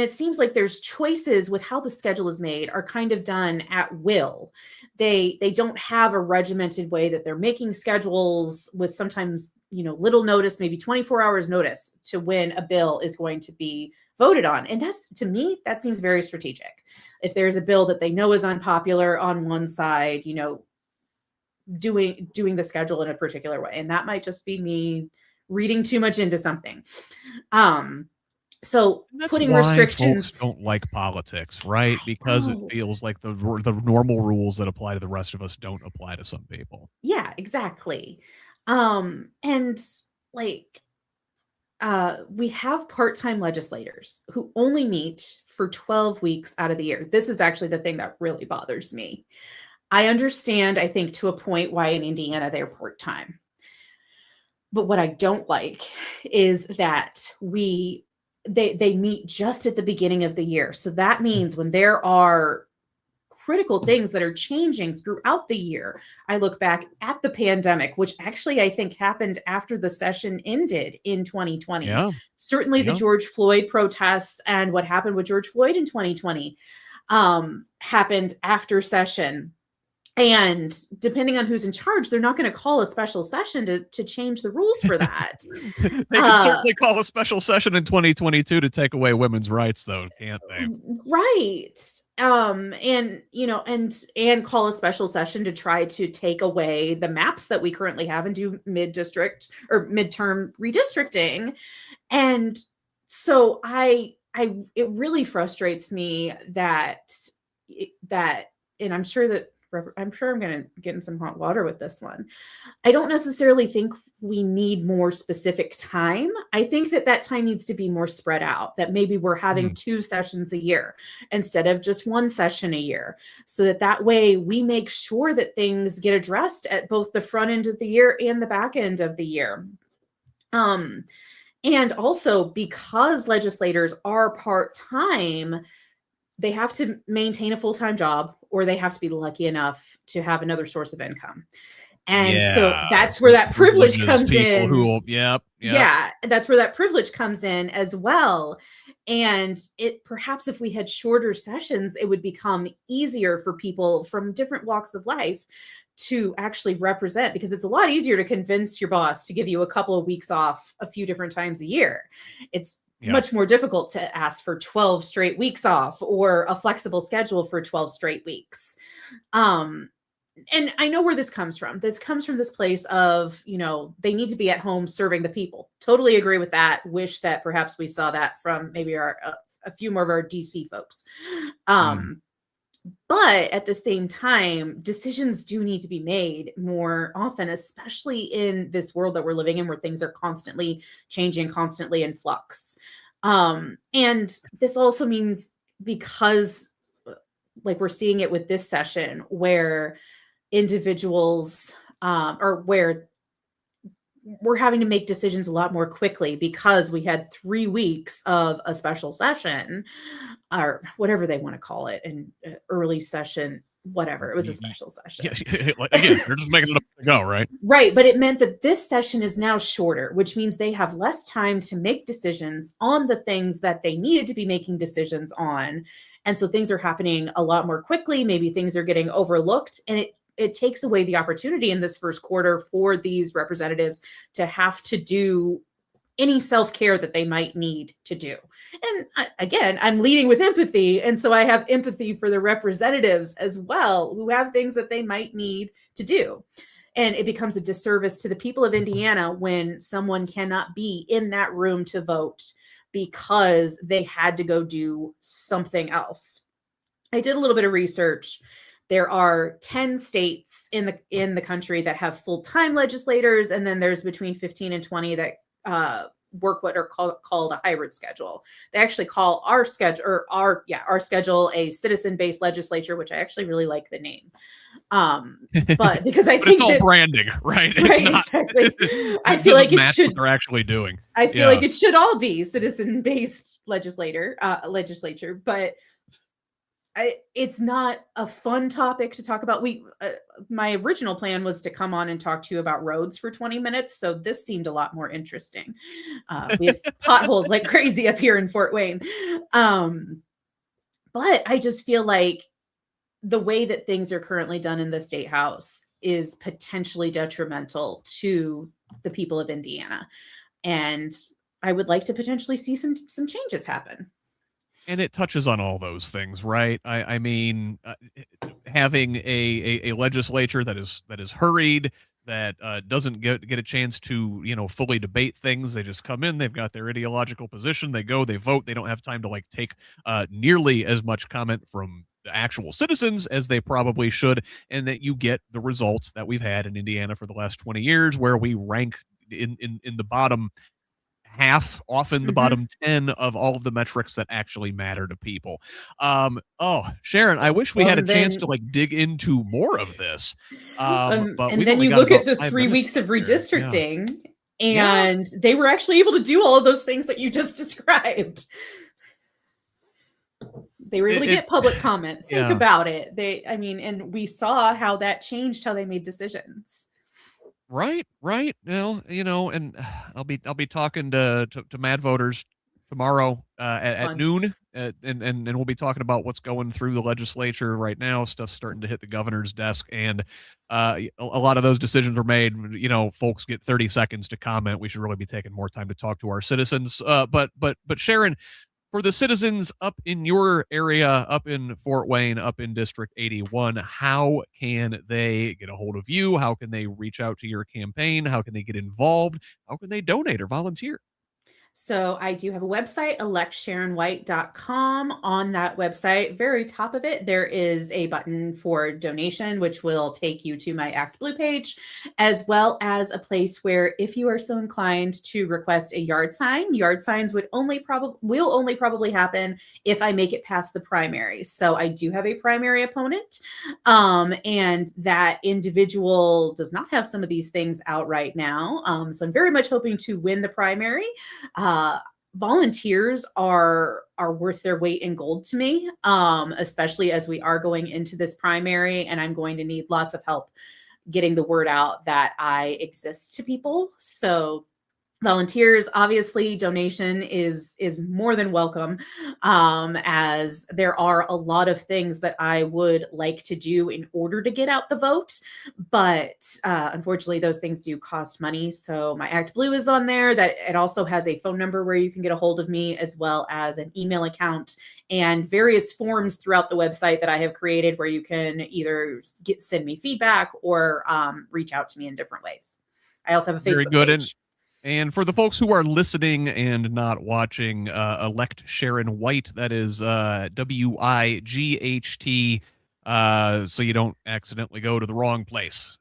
it seems like there's choices with how the schedule is made are kind of done at will. They don't have a regimented way that they're making schedules with sometimes, little notice, maybe 24 hours notice to when a bill is going to be voted on. And that's, to me, that seems very strategic. If there's a bill that they know is unpopular on one side, doing the schedule in a particular way. And that might just be me reading too much into something. So putting why restrictions folks don't like politics, right? Because it feels like the normal rules that apply to the rest of us don't apply to some people. Yeah, exactly. And like, we have part-time legislators who only meet for 12 weeks out of the year. This is actually the thing that really bothers me. I understand, I think, to a point why in Indiana they're part-time. But what I don't like is that they meet just at the beginning of the year. So that means when there are critical things that are changing throughout the year, I look back at the pandemic, which actually I think happened after the session ended in 2020. Yeah. Certainly the George Floyd protests and what happened with George Floyd in 2020 happened after session. And depending on who's in charge, they're not going to call a special session to change the rules for that. They can certainly call a special session in 2022 to take away women's rights, though, can't they? Right. And call a special session to try to take away the maps that we currently have and do mid-district or midterm redistricting. And so it really frustrates me that, and I'm sure I'm going to get in some hot water with this one. I don't necessarily think we need more specific time. I think that time needs to be more spread out, that maybe we're having 2 sessions a year instead of just 1 session a year, so that way we make sure that things get addressed at both the front end of the year and the back end of the year. And also, because legislators are part-time, they have to maintain a full-time job, or they have to be lucky enough to have another source of income. And so that's where that privilege comes in. Yeah, that's where that privilege comes in as well. And perhaps if we had shorter sessions, it would become easier for people from different walks of life to actually represent, because it's a lot easier to convince your boss to give you a couple of weeks off a few different times a year. It's much more difficult to ask for 12 straight weeks off or a flexible schedule for 12 straight weeks. And I know where this comes from. This comes from this place of, they need to be at home serving the people. Totally agree with that. Wish that perhaps we saw that from maybe a few more of our DC folks. But at the same time, decisions do need to be made more often, especially in this world that we're living in, where things are constantly changing, constantly in flux. And this also means, because like we're seeing it with this session, where individuals or where we're having to make decisions a lot more quickly because we had 3 weeks of a special session, or whatever they want to call it, an early session, whatever. It was a special session. Again, you're just making it up to go, right? Right. But it meant that this session is now shorter, which means they have less time to make decisions on the things that they needed to be making decisions on. And so things are happening a lot more quickly. Maybe things are getting overlooked, and it takes away the opportunity in this first quarter for these representatives to have to do any self-care that they might need to do. And again, I'm leading with empathy. And so I have empathy for the representatives as well, who have things that they might need to do. And it becomes a disservice to the people of Indiana when someone cannot be in that room to vote because they had to go do something else. I did a little bit of research. There are 10 states in the country that have full-time legislators, and then there's between 15 and 20 that work what are called a hybrid schedule. They actually call our schedule a citizen-based legislature, which I actually really like the name. But because I think it's all branding, right? It's right, not. Exactly. I feel like it should. What they're actually doing. I feel like it should all be citizen-based legislature, but it's not a fun topic to talk about. My original plan was to come on and talk to you about roads for 20 minutes. So this seemed a lot more interesting. We have potholes like crazy up here in Fort Wayne. But I just feel like the way that things are currently done in the state house is potentially detrimental to the people of Indiana. And I would like to potentially see some changes happen. And it touches on all those things, right? I mean, having a legislature that is hurried, that doesn't get a chance to fully debate things. They just come in, they've got their ideological position, they go, they vote. They don't have time to like take nearly as much comment from the actual citizens as they probably should, and that you get the results that we've had in Indiana for the last 20 years, where we rank in the bottom half, often the bottom 10 of all of the metrics that actually matter to people. Sharon, I wish we had a chance to like dig into more of this. But and then you look at the 3 weeks of redistricting, and they were actually able to do all of those things that you just described. They were able to get public comment. Think about it. And we saw how that changed how they made decisions. Right. Well, and I'll be talking to mad voters tomorrow at noon, and we'll be talking about what's going through the legislature right now. Stuff's starting to hit the governor's desk, and a lot of those decisions are made. Folks get 30 seconds to comment. We should really be taking more time to talk to our citizens. But Sharon, for the citizens up in your area, up in Fort Wayne, up in District 81, how can they get a hold of you? How can they reach out to your campaign? How can they get involved? How can they donate or volunteer? So I do have a website, electsharonwight.com. On that website, very top of it, there is a button for donation, which will take you to my Act Blue page, as well as a place where, if you are so inclined to request a yard sign, yard signs will only probably happen if I make it past the primary. So I do have a primary opponent, and that individual does not have some of these things out right now. So I'm very much hoping to win the primary. Volunteers are worth their weight in gold to me, especially as we are going into this primary, and I'm going to need lots of help getting the word out that I exist to people. So volunteers, obviously, donation is more than welcome, as there are a lot of things that I would like to do in order to get out the vote. But unfortunately, those things do cost money. So my Act Blue is on there. That it also has a phone number where you can get a hold of me, as well as an email account and various forms throughout the website that I have created where you can either send me feedback or reach out to me in different ways. I also have a Facebook page. And for the folks who are listening and not watching, elect Sharon Wight. That is WIGHT, so you don't accidentally go to the wrong place.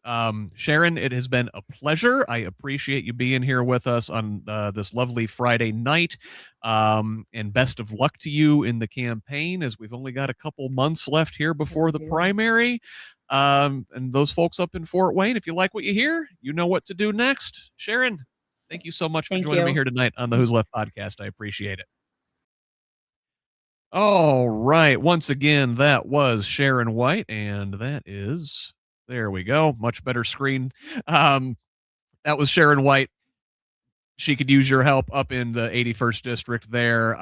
Sharon, it has been a pleasure. I appreciate you being here with us on this lovely Friday night. And best of luck to you in the campaign, as we've only got a couple months left here before the primary. And those folks up in Fort Wayne, if you like what you hear, you know what to do next. Sharon, thank you so much for joining me here tonight on the Who's Left podcast. I appreciate it. All right. Once again, that was Sharon Wight, and that is, there we go, much better screen. That was Sharon Wight. She could use your help up in the 81st district there.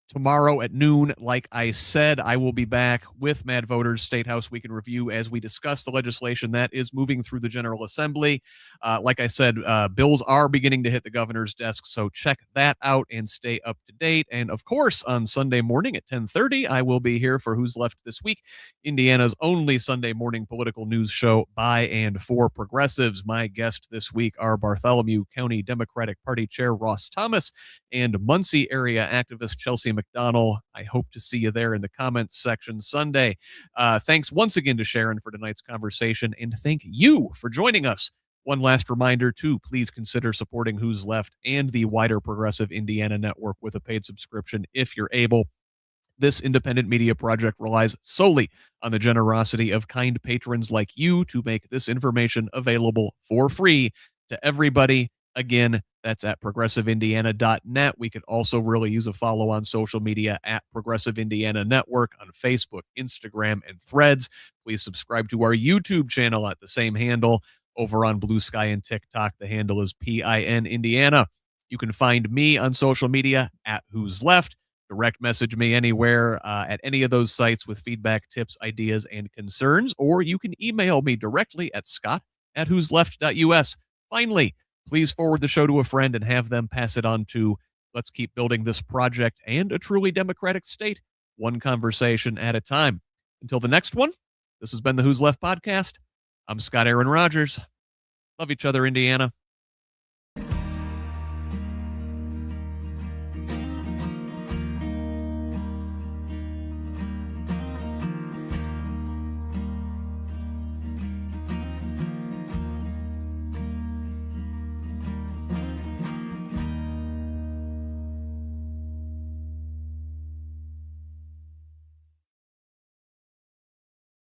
Tomorrow at noon, like I said, I will be back with Mad Voters State House Week in Review as we discuss the legislation that is moving through the General Assembly. Like I said, bills are beginning to hit the governor's desk, so check that out and stay up to date. And of course, on Sunday morning at 10:30, I will be here for Who's Left This Week, Indiana's only Sunday morning political news show by and for progressives. My guests this week are Bartholomew County Democratic Party Chair Ross Thomas and Muncie area activist Chelsea McDonnell. I hope to see you there in the comments section Sunday. Thanks once again to Sharon for tonight's conversation, and thank you for joining us. One last reminder to please consider supporting Who's Left and the wider Progressive Indiana network with a paid subscription if you're able. This independent media project relies solely on the generosity of kind patrons like you to make this information available for free to everybody. Again, That's at progressiveindiana.net. We could also really use a follow on social media at Progressive Indiana Network on Facebook, Instagram, and Threads. Please subscribe to our YouTube channel at the same handle. Over on Blue Sky and TikTok, the handle is PIN Indiana. You can find me on social media at Who's Left. Direct message me anywhere at any of those sites with feedback, tips, ideas, and concerns, or you can email me directly at scott@whosleft.us. Finally, please forward the show to a friend and have them pass it on to. Let's keep building this project and a truly democratic state, one conversation at a time. Until the next one, this has been the Who's Left Podcast. I'm Scott Aaron Rogers. Love each other, Indiana.